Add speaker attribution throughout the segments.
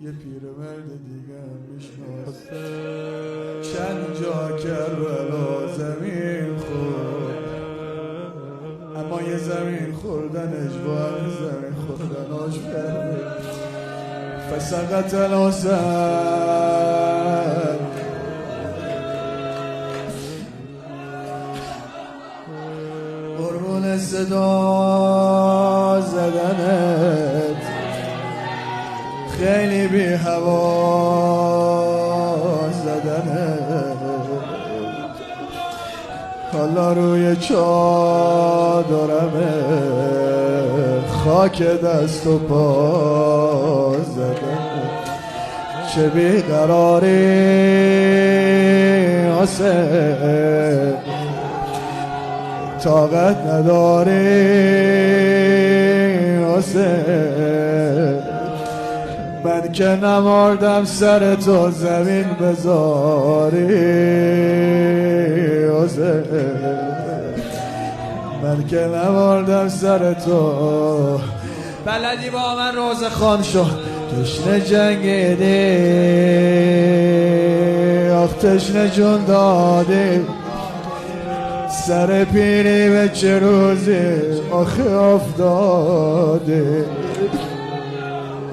Speaker 1: یه پیرمرد دیگه هم میشناسه. چند جا کربلا زمین خورد، اما یه زمین خوردنش با همین زمین خوردناش فرقه. فسقط الحسن قربون صدا زدنت خیلی بی هوا زدنت. حالا روی چادرمه خاک دست و پا زدنت. چه بیقراری حسین، طاقت نداری حسین. من که نمردم سر تو زمین بذاری حسین. من که نمردم سر تو. بلدی با من روز خان شو تشنه جنگیدی، آخ تشنه جون دادی. سر پیری به چه روزی آخه افتاده.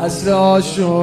Speaker 1: اصل آشون